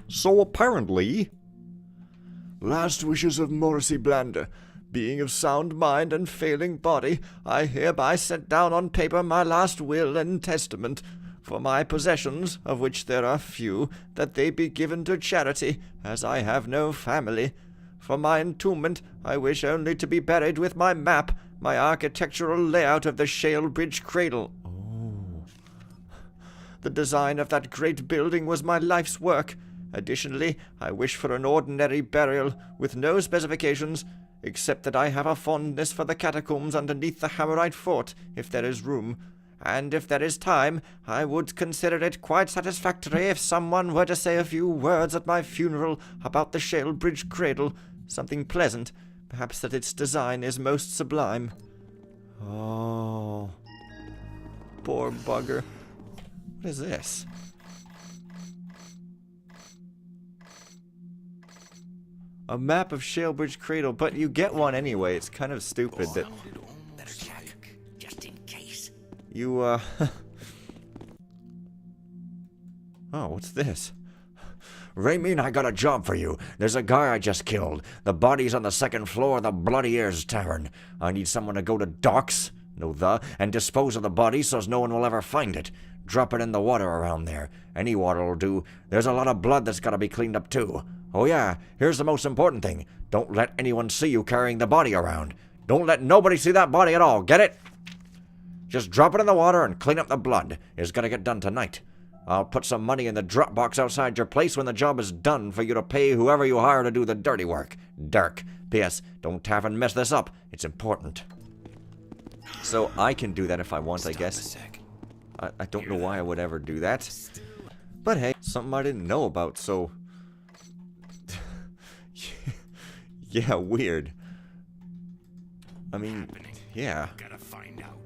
So apparently... Last wishes of Morrissey Blander. Being of sound mind and failing body, I hereby set down on paper my last will and testament, for my possessions, of which there are few, that they be given to charity, as I have no family. For my entombment, I wish only to be buried with my map, my architectural layout of the Shale Bridge Cradle. Oh. The design of that great building was my life's work. Additionally, I wish for an ordinary burial, with no specifications, except that I have a fondness for the catacombs underneath the Hammerite Fort, if there is room. And if there is time, I would consider it quite satisfactory if someone were to say a few words at my funeral about the Shale Bridge Cradle, something pleasant, perhaps that its design is most sublime. Oh, poor bugger. What is this? A map of Shale Bridge Cradle, but you get one anyway. It's kind of stupid that... Better check, just in case. You, Oh, what's this? Raymond, I got a job for you. There's a guy I just killed. The body's on the second floor of the Bloody Ears Tavern. I need someone to go to docks, and dispose of the body so as no one will ever find it. Drop it in the water around there. Any water will do. There's a lot of blood that's got to be cleaned up too. Oh yeah, here's the most important thing. Don't let anyone see you carrying the body around. Don't let nobody see that body at all, get it? Just drop it in the water and clean up the blood. It's gotta get done tonight. I'll put some money in the drop box outside your place when the job is done for you to pay whoever you hire to do the dirty work. Dirk. P.S. Don't have and mess this up. It's important. So I can do that if I want, I guess. I don't know why I would ever do that. But hey, something I didn't know about, so... Yeah, weird. I mean, yeah.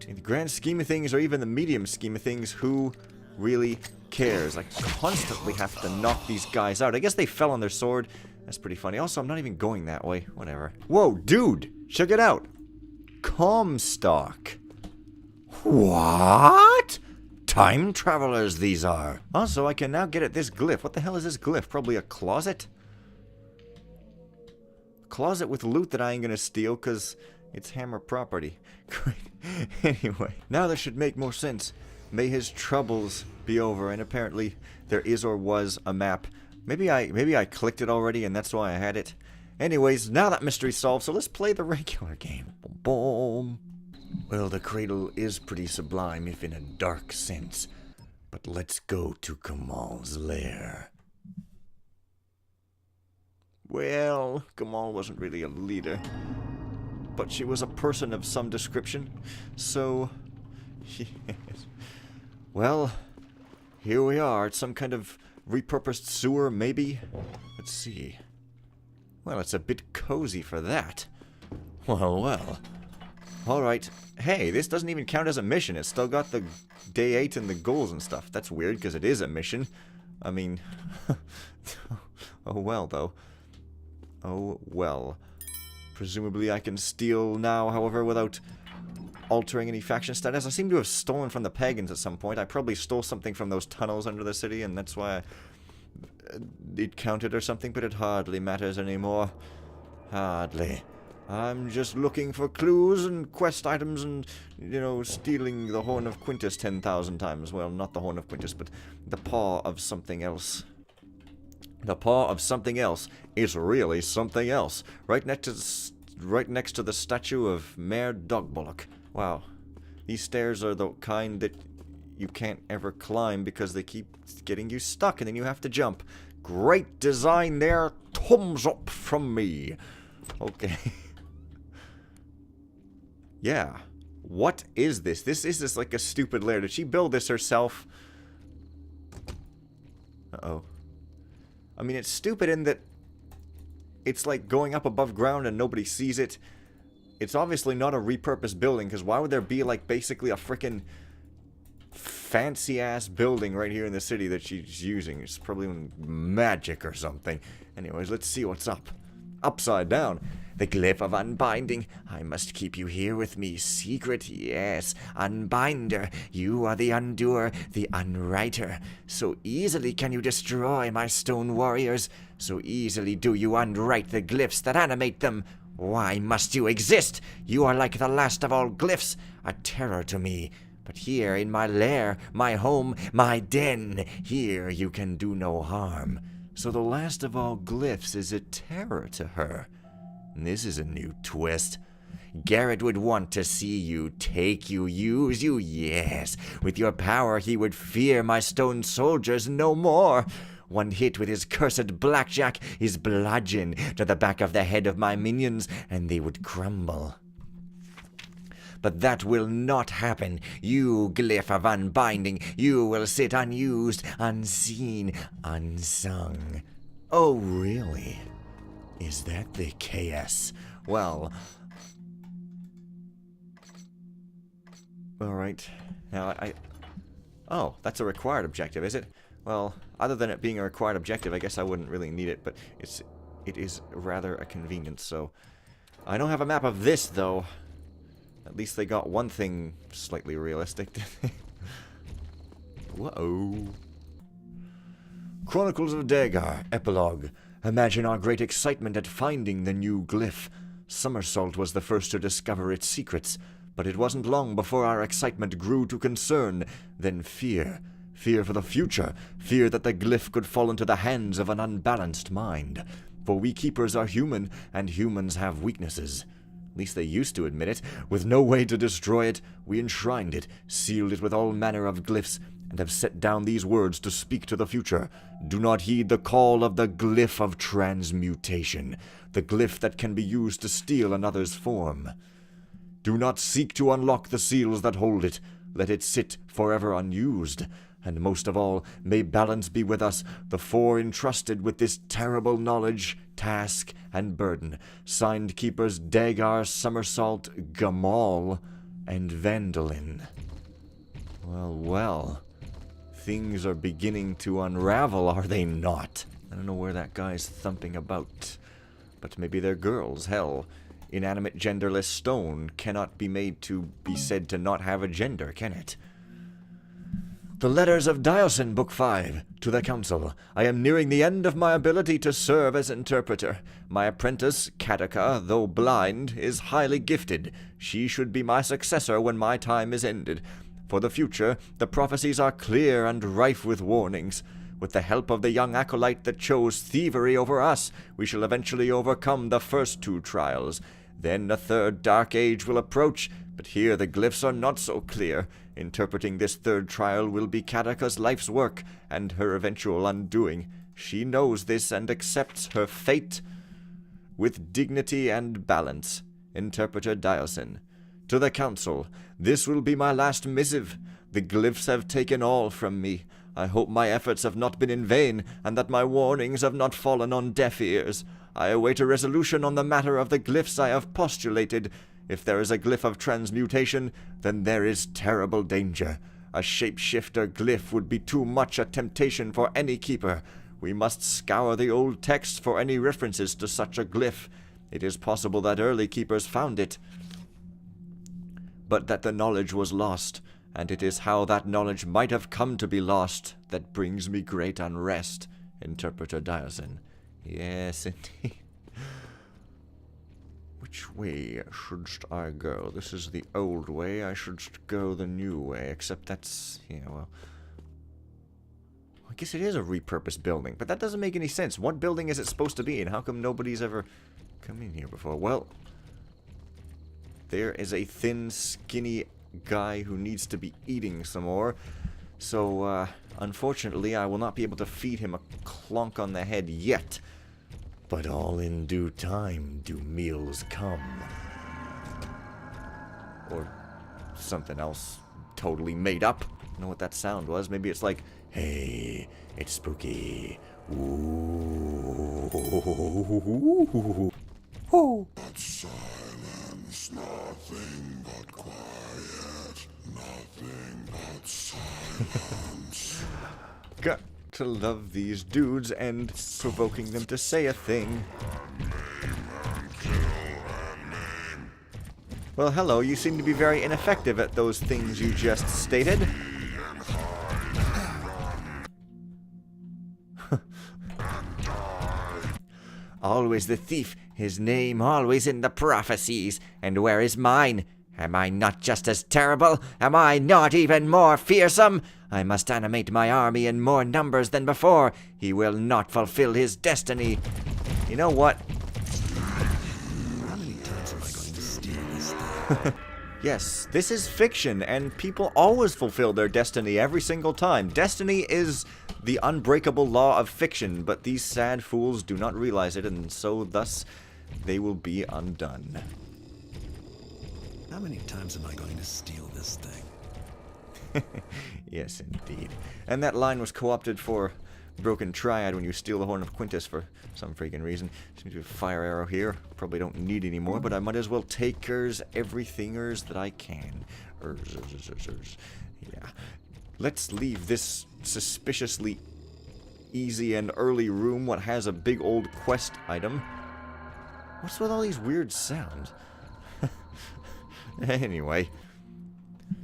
In the grand scheme of things, or even the medium scheme of things, who really cares? I constantly have to knock these guys out. I guess they fell on their sword. That's pretty funny. Also, I'm not even going that way. Whatever. Whoa, dude! Check it out! Comstock. What? Time travelers these are. Also, I can now get at this glyph. What the hell is this glyph? Probably a closet? Closet with loot that I ain't gonna steal, because it's Hammer property. Great. Anyway, now this should make more sense. May his troubles be over, and apparently there is or was a map. Maybe I clicked it already, and that's why I had it. Anyways, now that mystery's solved, so let's play the regular game. Boom, boom. Well, the cradle is pretty sublime, if in a dark sense. But let's go to Kamal's lair. Well, Kamal wasn't really a leader, but she was a person of some description, so... Yes. Well, here we are. It's some kind of repurposed sewer, maybe? Let's see. Well, it's a bit cozy for that. Well, well. Alright. Hey, this doesn't even count as a mission. It's still got the day 8 and the goals and stuff. That's weird, because it is a mission. I mean... oh well, though. Oh well. Presumably I can steal now, however, without altering any faction status. I seem to have stolen from the pagans at some point. I probably stole something from those tunnels under the city, and that's why it counted or something, but it hardly matters anymore. Hardly. I'm just looking for clues and quest items and, you know, stealing the Horn of Quintus 10,000 times. Well, not the Horn of Quintus, but the paw of something else. The paw of something else is really something else. Right next to the statue of Mayor Dogbullock. Wow. These stairs are the kind that you can't ever climb because they keep getting you stuck and then you have to jump. Great design there. Thumbs up from me. Okay. Yeah. What is this? This is like a stupid lair. Did she build this herself? Uh-oh. I mean, it's stupid in that it's like going up above ground and nobody sees it. It's obviously not a repurposed building, because why would there be like basically a frickin' fancy-ass building right here in the city that she's using? It's probably magic or something. Anyways, let's see what's up. Upside down. The glyph of unbinding. I must keep you here with me. Secret, yes. Unbinder. You are the undoer, the unwriter. So easily can you destroy my stone warriors. So easily do you unwrite the glyphs that animate them. Why must you exist? You are like the last of all glyphs, a terror to me. But here in my lair, my home, my den, here you can do no harm. So the last of all glyphs is a terror to her. This is a new twist. Garrett would want to see you, take you, use you, yes. With your power he would fear my stone soldiers no more. One hit with his cursed blackjack, his bludgeon, to the back of the head of my minions, and they would crumble. But that will not happen. You, glyph of unbinding, you will sit unused, unseen, unsung. Oh, really? Is that the KS? Well... Alright. Now, Oh, that's a required objective, is it? Well, other than it being a required objective, I guess I wouldn't really need it, but it is rather a convenience, so... I don't have a map of this, though. At least they got one thing slightly realistic. Whoa. Chronicles of Dagar, Epilogue. Imagine our great excitement at finding the new glyph. Somersault was the first to discover its secrets, but it wasn't long before our excitement grew to concern, then fear. Fear for the future, fear that the glyph could fall into the hands of an unbalanced mind. For we keepers are human, and humans have weaknesses. At least they used to admit it. With no way to destroy it, we enshrined it, sealed it with all manner of glyphs, and have set down these words to speak to the future. Do not heed the call of the glyph of transmutation, the glyph that can be used to steal another's form. Do not seek to unlock the seals that hold it. Let it sit forever unused. And most of all, may balance be with us, the four entrusted with this terrible knowledge, task, and burden. Signed keepers Dagar, Somersault, Gamal, and Vandalin. Well, well. Things are beginning to unravel, are they not? I don't know where that guy's thumping about. But maybe they're girls, hell. Inanimate genderless stone cannot be made to be said to not have a gender, can it? The Letters of Diosin, Book 5. To the Council. I am nearing the end of my ability to serve as interpreter. My apprentice, Kataka, though blind, is highly gifted. She should be my successor when my time is ended. For the future, the prophecies are clear and rife with warnings. With the help of the young acolyte that chose thievery over us, we shall eventually overcome the first two trials. Then a third dark age will approach, but here the glyphs are not so clear. Interpreting this third trial will be Kataka's life's work, and her eventual undoing. She knows this and accepts her fate with dignity and balance. Interpreter Diosin. To the Council. This will be my last missive. The glyphs have taken all from me. I hope my efforts have not been in vain, and that my warnings have not fallen on deaf ears. I await a resolution on the matter of the glyphs I have postulated. If there is a glyph of transmutation, then there is terrible danger. A shapeshifter glyph would be too much a temptation for any keeper. We must scour the old texts for any references to such a glyph. It is possible that early keepers found it, but that the knowledge was lost, and it is how that knowledge might have come to be lost that brings me great unrest. Interpreter Diosin. Yes, indeed. Which way shouldst I go? This is the old way. I shouldst go the new way. Except that's... yeah, well... I guess it is a repurposed building. But that doesn't make any sense. What building is it supposed to be? And how come nobody's ever come in here before? Well... there is a thin, skinny guy who needs to be eating some more. So, unfortunately, I will not be able to feed him a clonk on the head yet. But all in due time do meals come. Or something else totally made up. I don't know what that sound was. Maybe it's like, hey, it's spooky. Ooh. But silence, nothing but quiet, nothing but silence. Got to love these dudes and provoking them to say a thing. Name and kill Well, hello, you seem to be very ineffective at those things you just stated. Always the thief, his name always in the prophecies. And where is mine? Am I not just as terrible? Am I not even more fearsome? I must animate my army in more numbers than before. He will not fulfill his destiny. You know what? How many times am I going to steal this thing? Yes, this is fiction, and people always fulfill their destiny every single time. Destiny is the unbreakable law of fiction, but these sad fools do not realize it, and so thus they will be undone. How many times am I going to steal this thing? Yes, indeed. And that line was co-opted for Broken Triad when you steal the Horn of Quintus for some freaking reason. Seems to be a fire arrow here. Probably don't need any more, but I might as well take everythingers that I can. Yeah. Let's leave this suspiciously easy and early room what has a big old quest item. What's with all these weird sounds? Anyway.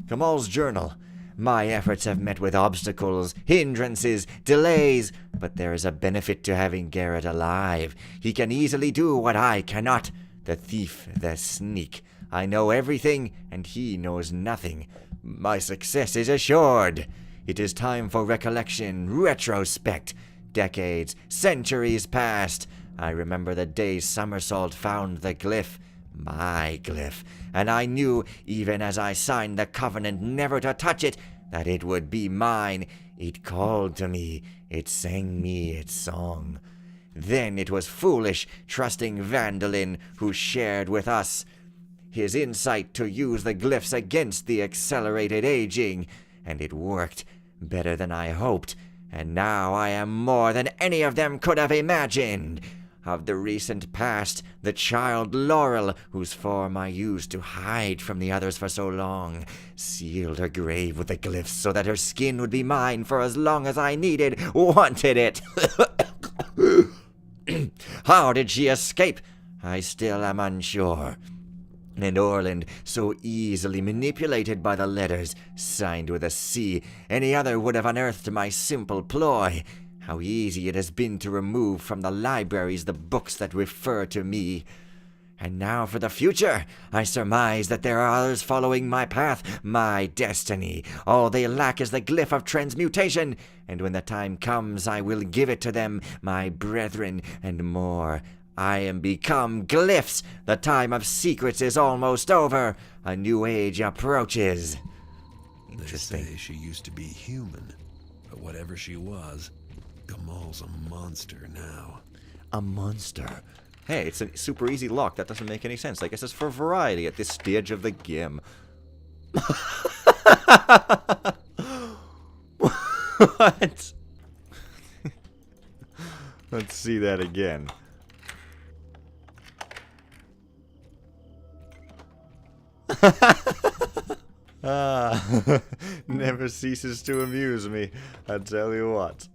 Kamal's journal. My efforts have met with obstacles, hindrances, delays, but there is a benefit to having Garrett alive. He can easily do what I cannot. The thief, the sneak. I know everything, and he knows nothing. My success is assured. It is time for recollection, retrospect. Decades, centuries past. I remember the day Somersault found the glyph. My glyph, and I knew, even as I signed the covenant never to touch it, that it would be mine. It called to me, it sang me its song. Then it was foolish, trusting Vandalin, who shared with us his insight to use the glyphs against the accelerated aging, and it worked better than I hoped, and now I am more than any of them could have imagined. Of the recent past, the child Laurel, whose form I used to hide from the others for so long, sealed her grave with the glyphs so that her skin would be mine for as long as I wanted it. How did she escape? I still am unsure. And Orland, so easily manipulated by the letters, signed with a C, any other would have unearthed my simple ploy. How easy it has been to remove from the libraries the books that refer to me. And now for the future. I surmise that there are others following my path, my destiny. All they lack is the glyph of transmutation, and when the time comes I will give it to them, my brethren, and more. I am become Glyphs. The time of secrets is almost over. A new age approaches. Interesting. They say she used to be human, but whatever she was, Gamal's a monster now. A monster? Hey, it's a super easy lock. That doesn't make any sense. I guess it's for variety at this stage of the game. What? Let's see that again. Never ceases to amuse me, I tell you what.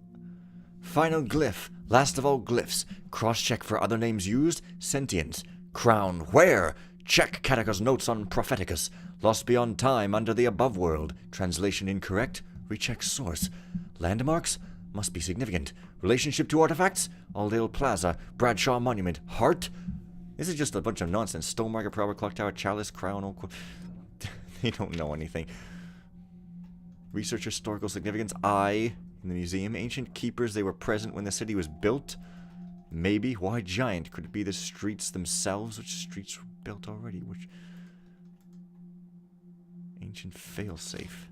Final glyph, last of all glyphs. Cross-check for other names used. Sentience. Crown, where? Check Cataca's notes on Propheticus. Lost beyond time under the above world. Translation incorrect. Recheck source. Landmarks? Must be significant. Relationship to artifacts? Aldale Plaza. Bradshaw Monument. Heart? This is just a bunch of nonsense. Stone Market, Proper Clock Tower, Chalice, Crown, Oak. They don't know anything. Research historical significance. Eye in the museum. Ancient keepers. They were present when the city was built. Maybe. Why giant? Could it be the streets themselves? Which streets were built already? Which ancient failsafe?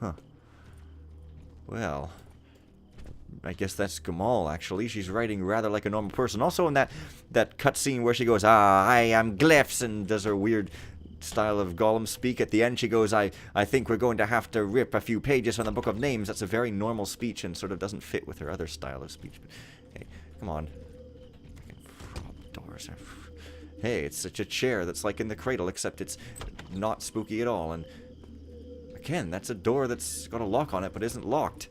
Huh. Well, I guess that's Gamal, actually. She's writing rather like a normal person. Also in that cutscene where she goes, I am Glyphs, and does her weird style of Gollum speak. At the end she goes, I think we're going to have to rip a few pages from the Book of Names. That's a very normal speech and sort of doesn't fit with her other style of speech. But, hey, come on. Prop doors. Hey, it's such a chair that's like in the cradle, except it's not spooky at all. And again, that's a door that's got a lock on it but isn't locked.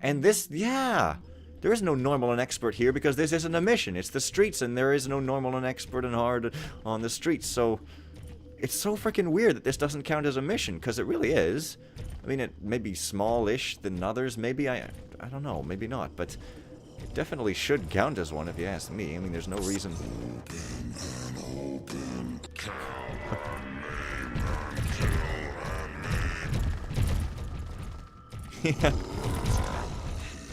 And this, yeah, There is no normal and expert here because this isn't a mission. It's the streets, and there is no normal and expert and hard on the streets. So it's so freaking weird that this doesn't count as a mission, because it really is. I mean, it may be smallish than others. Maybe I don't know. Maybe not. But it definitely should count as one if you ask me. I mean, there's no reason. Yeah.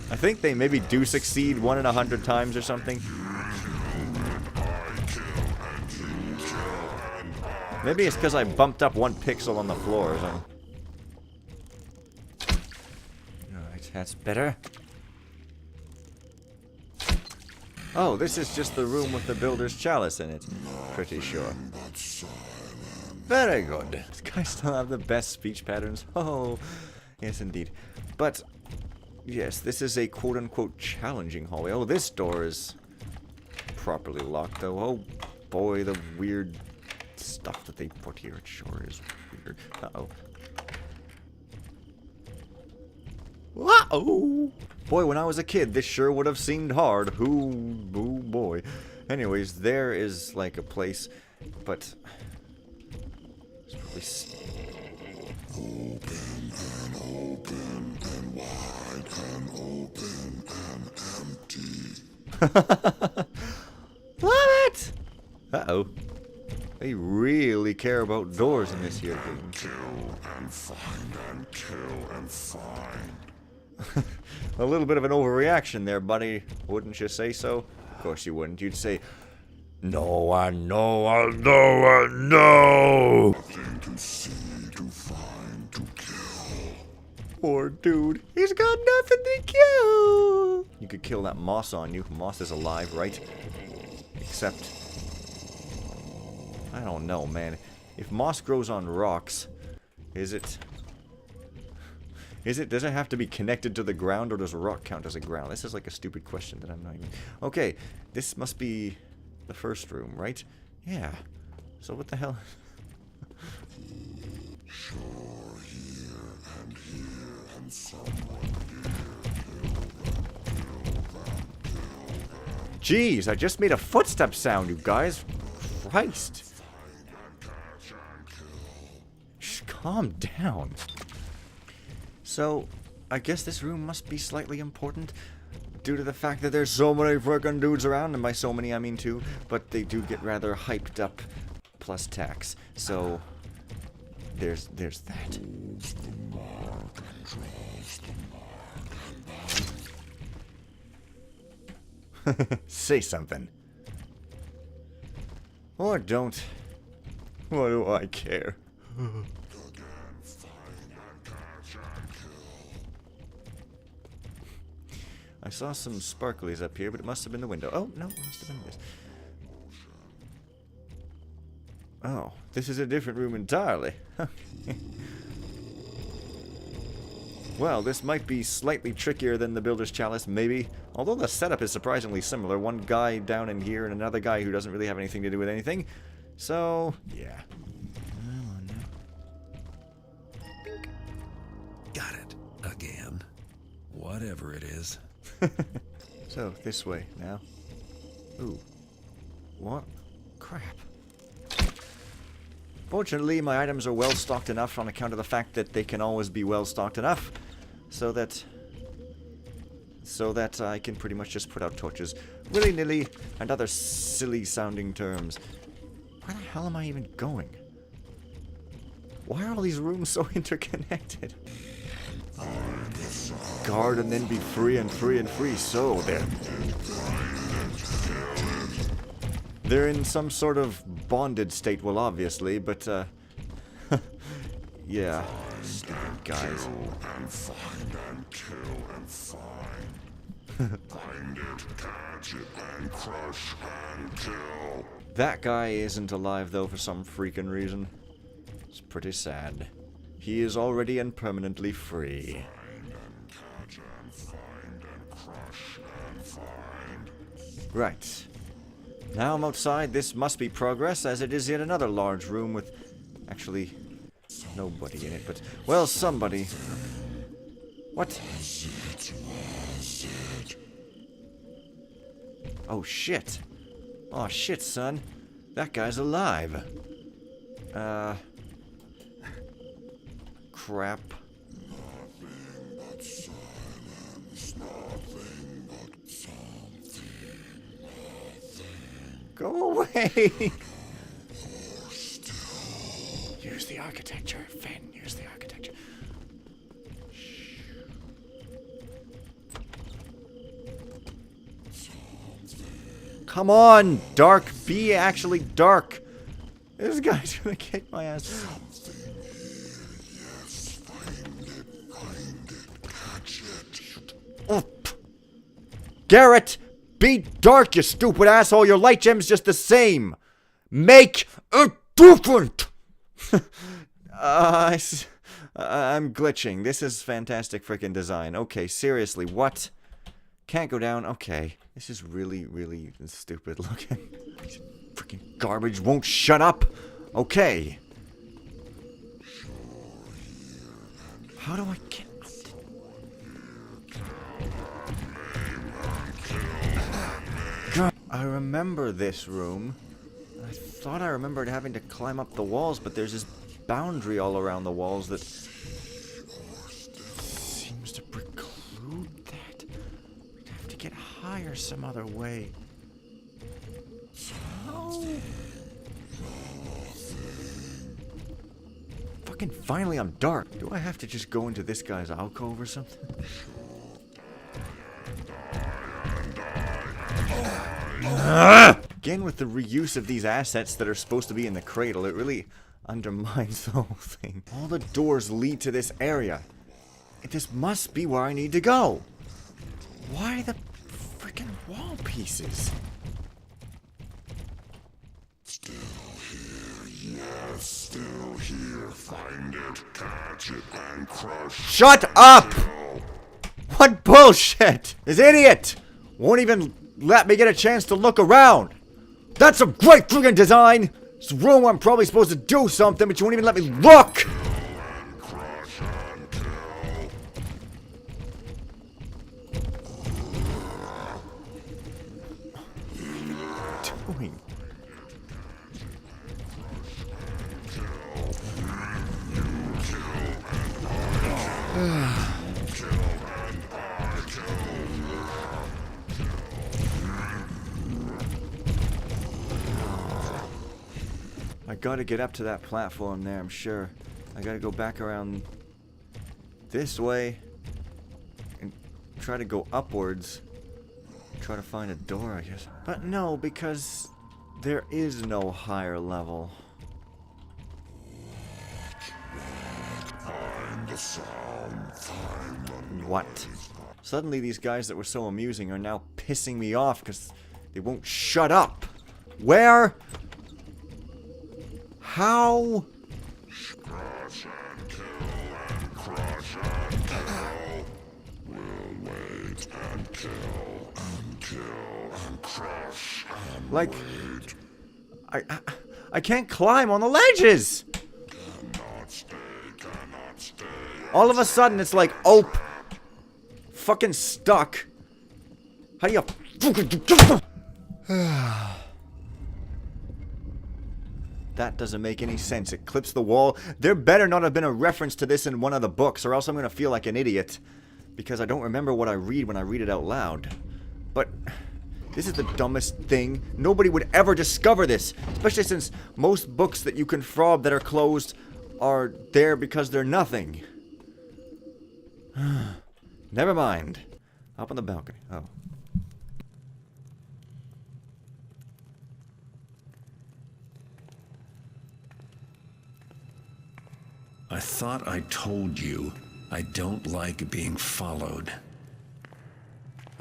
I think they maybe do succeed 1 in 100 times or something. Maybe it's because I bumped up 1 pixel on the floor or something. Alright, that's better. Oh, this is just the room with the builder's chalice in it. Pretty sure. Very good. This guy still have the best speech patterns. Oh, yes indeed. But, yes, this is a quote-unquote challenging hallway. Oh, this door is properly locked, though. Oh, boy, the weird stuff that they put here, it sure is weird. Uh-oh. Uh-oh! Boy, when I was a kid, this sure would have seemed hard. Oh, boy. Anyways, there is, like, a place, but it's probably... Open and wide and open and empty. Love it! Uh-oh. They really care about doors in this here game. Kill and find and kill and find. A little bit of an overreaction there, buddy. Wouldn't you say so? Of course you wouldn't. You'd say, no, I know, I know, I know. Nothing to see, to find, to kill. Poor dude. He's got nothing to kill. You could kill that moss on you. Moss is alive, right? Except, I don't know, man. If moss grows on rocks, does it have to be connected to the ground, or does a rock count as a ground? This is like a stupid question that I'm not even... Okay, this must be the first room, right? Yeah. So what the hell? Sure, here and someone here. Kill them. Jeez, I just made a footstep sound, you guys. Christ. Find and catch and kill. Shh, calm down. So, I guess this room must be slightly important due to the fact that there's so many frickin' dudes around, and by so many I mean 2, but they do get rather hyped up, plus tax. So, there's that. Say something. Or don't. What do I care? I saw some sparklies up here, but it must have been the window. Oh, no, it must have been this. Oh, this is a different room entirely. Well, this might be slightly trickier than the Builder's Chalice, maybe. Although the setup is surprisingly similar. One guy down in here and another guy who doesn't really have anything to do with anything. So, yeah. Come on now. Bink. Got it. Again. Whatever it is. So, this way now. Ooh. What? Crap. Fortunately, my items are well stocked enough on account of the fact that they can always be well stocked enough so that I can pretty much just put out torches willy-nilly and other silly sounding terms. Where the hell am I even going? Why are all these rooms so interconnected? Guard and then be free and free and free. So they're in some sort of bonded state, well, obviously, but yeah, stupid guys. And find and kill and find. Find it, catch it, and crush and kill. That guy isn't alive though for some freaking reason. It's pretty sad. He is already and permanently free. Find and catch and find and crush and find. Right. Now I'm outside. This must be progress, as it is yet another large room with actually nobody in it, but, well, somebody. What? Oh, shit. Oh, shit, son. That guy's alive. Crap. Go away! Use the architecture, Fen. Use the architecture. Come on, Dark. Be actually dark. This guy's gonna kick my ass. Oh. Garrett! Be dark, you stupid asshole. Your light gem's just the same. Make it different. I'm glitching. This is fantastic freaking design. Okay, seriously, what? Can't go down. Okay, this is really, really stupid looking. Freaking garbage won't shut up. Okay. How do I get? God, I remember this room. I thought I remembered having to climb up the walls, but there's this boundary all around the walls that seems to preclude that. I'd have to get higher some other way. No. Fucking finally I'm dark. Do I have to just go into this guy's alcove or something? Again, with the reuse of these assets that are supposed to be in the cradle, it really undermines the whole thing. All the doors lead to this area. This must be where I need to go. Why the freaking wall pieces? Still here, yes, still here. Find it, catch it, and crush. Shut up! What bullshit! This idiot won't even let me get a chance to look around. That's a great friggin' design! This room I'm probably supposed to do something, but you won't even let me look! Doing? I gotta get up to that platform there, I'm sure. I gotta go back around this way and try to go upwards. Try to find a door, I guess. But no, because there is no higher level. Find the sound, find the What? Suddenly these guys that were so amusing are now pissing me off because they won't shut up. Where? How? crush and kill and crush and kill. We'll wait and kill and crush and Like, wait. I can't climb on the ledges. Cannot stay. All of a sudden it's like, oh, fucking stuck. How do you fucking... That doesn't make any sense. It clips the wall. There better not have been a reference to this in one of the books, or else I'm going to feel like an idiot. Because I don't remember what I read when I read it out loud. But this is the dumbest thing. Nobody would ever discover this. Especially since most books that you can fraud that are closed are there because they're nothing. Never mind. Up on the balcony. Oh. I thought I told you I don't like being followed.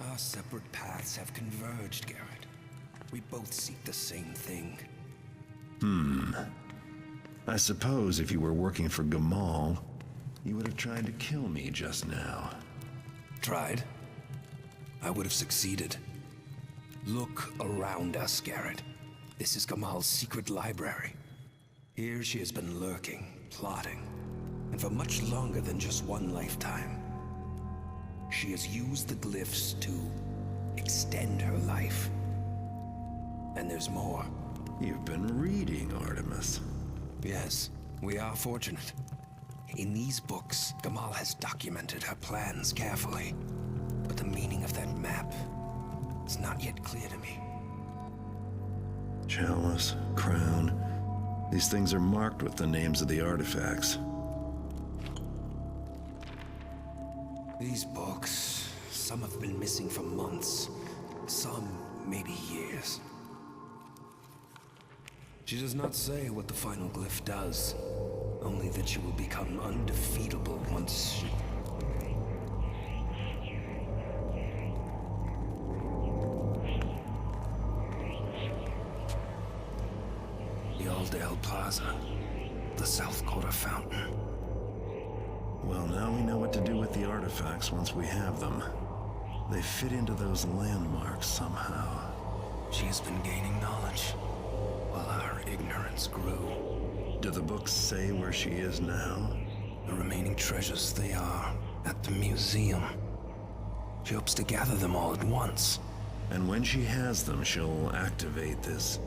Our separate paths have converged, Garrett. We both seek the same thing. I suppose if you were working for Gamal, you would have tried to kill me just now. Tried? I would have succeeded. Look around us, Garrett. This is Gamal's secret library. Here she has been lurking, plotting, and for much longer than just one lifetime. She has used the glyphs to extend her life, And there's more. You've been reading, Artemis. Yes, we are fortunate. In these books, Gamal has documented her plans carefully. But the meaning of that map is not yet clear to me. Chalice, crown. These things are marked with the names of the artifacts. These books, some have been missing for months, some maybe years. She does not say what the final glyph does, only that she will become undefeatable once she... The Aldale Plaza, the South Quarter Fountain. Well, now we know what to do with the artifacts once we have them. They fit into those landmarks somehow. She has been gaining knowledge, while our ignorance grew. Do the books say where she is now? The remaining treasures, they are at the museum. She hopes to gather them all at once. And when she has them, she'll activate this,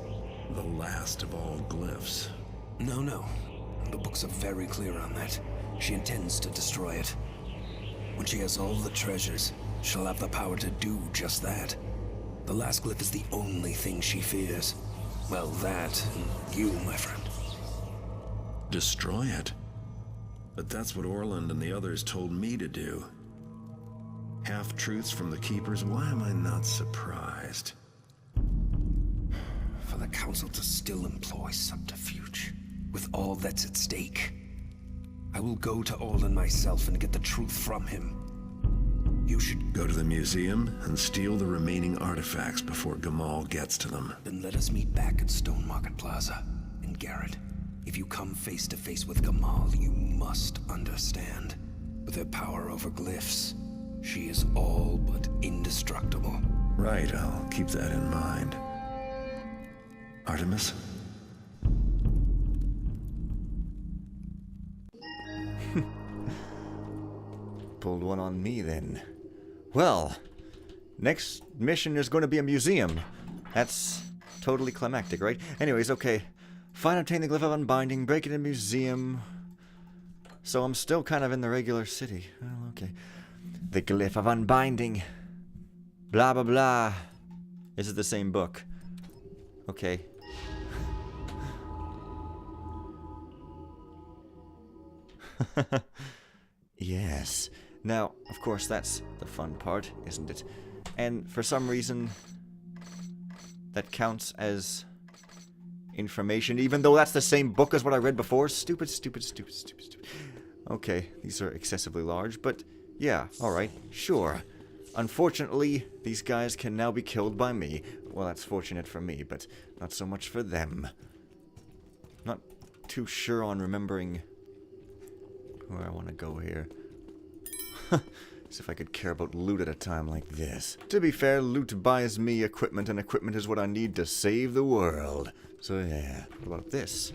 the last of all glyphs. No. The books are very clear on that. She intends to destroy it. When she has all the treasures, she'll have the power to do just that. The last glyph is the only thing she fears. Well, that, and you, my friend. Destroy it? But that's what Orland and the others told me to do. Half-truths from the Keepers, why am I not surprised? For the Council to still employ subterfuge, with all that's at stake. I will go to Orland myself and get the truth from him. You should go to the museum and steal the remaining artifacts before Gamal gets to them. Then let us meet back at Stone Market Plaza. And Garrett, if you come face to face with Gamal, you must understand. With her power over glyphs, she is all but indestructible. Right, I'll keep that in mind. Artemis? Pulled one on me then. Well, next mission is going to be a museum. That's totally climactic, right? Anyways, okay. Find and obtain the Glyph of Unbinding, break it in a museum. So I'm still kind of in the regular city. Oh, okay. The Glyph of Unbinding. Blah, blah, blah. This is the same book. Okay. Yes. Now, of course, that's the fun part, isn't it? And for some reason, that counts as information, even though that's the same book as what I read before. Stupid. Okay, these are excessively large, but yeah, alright, sure. Unfortunately, these guys can now be killed by me. Well, that's fortunate for me, but not so much for them. Not too sure on remembering where I want to go here. As if I could care about loot at a time like this. To be fair, loot buys me equipment, and equipment is what I need to save the world. So yeah, what about this?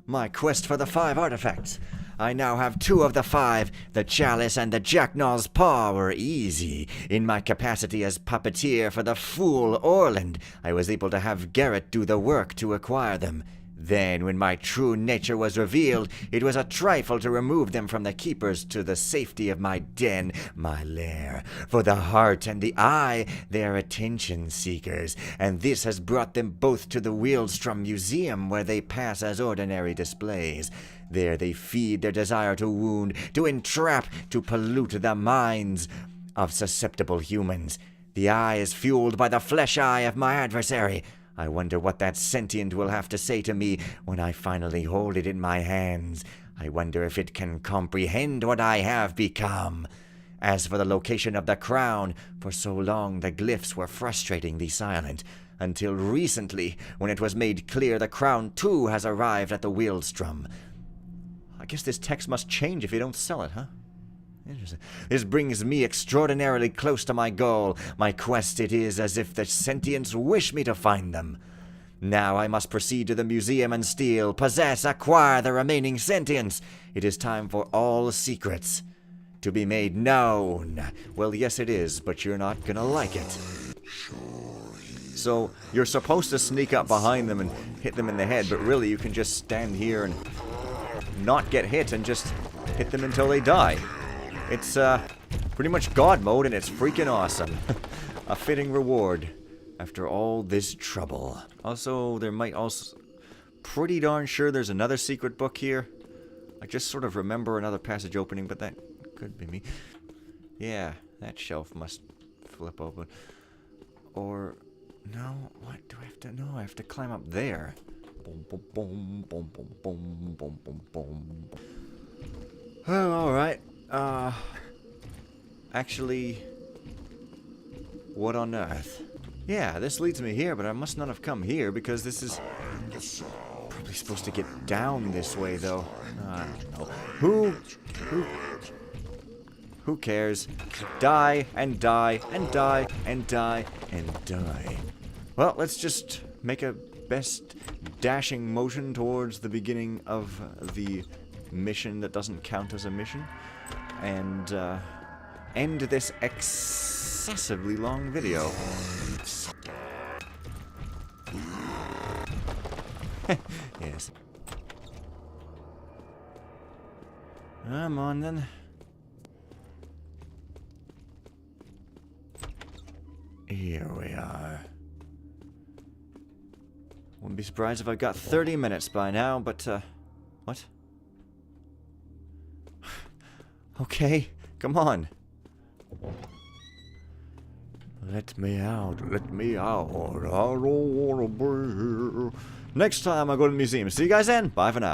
My quest for the 5 artifacts. I now have 2 of the 5. The Chalice and the Jacknaw's Paw were easy. In my capacity as puppeteer for the fool Orland, I was able to have Garrett do the work to acquire them. Then, when my true nature was revealed, it was a trifle to remove them from the Keepers to the safety of my den, my lair. For the heart and the eye, they are attention seekers, and this has brought them both to the Wheelstrom Museum, where they pass as ordinary displays. There they feed their desire to wound, to entrap, to pollute the minds of susceptible humans. The eye is fueled by the flesh eye of my adversary. I wonder what that sentient will have to say to me when I finally hold it in my hands. I wonder if it can comprehend what I have become. As for the location of the crown, for so long the glyphs were frustratingly silent, until recently, when it was made clear the crown too has arrived at the Wheelstrom. I guess this text must change if you don't sell it, huh? Interesting. This brings me extraordinarily close to my goal. My quest, it is as if the sentients wish me to find them. Now I must proceed to the museum and steal, possess, acquire the remaining sentients. It is time for all secrets to be made known. Well, yes it is, but you're not gonna like it. Sure, he's So you're supposed to sneak up behind them and hit them in the head, but really you can just stand here and not get hit and just hit them until they die. It's pretty much God mode, and it's freaking awesome. A fitting reward after all this trouble. Also, there might also... Pretty darn sure there's another secret book here. I just sort of remember another passage opening, but that could be me. Yeah, that shelf must flip open. Or... No, what do I have to... No, I have to climb up there. Boom, boom, boom, boom, boom, boom, boom, boom, boom. Oh, alright. Actually... What on earth? Yeah, this leads me here, but I must not have come here because this is... Probably supposed to get down this way, though. I don't know. Who cares? Die, and die, and die, and die, and die. Well, let's just make a best dashing motion towards the beginning of the mission that doesn't count as a mission. And, end this excessively long video. Yes. Come on, then. Here we are. Wouldn't be surprised if I got 30 minutes by now, but, what? Okay, come on. Let me out, let me out. I don't wanna be here. Next time I go to the museum. See you guys then. Bye for now.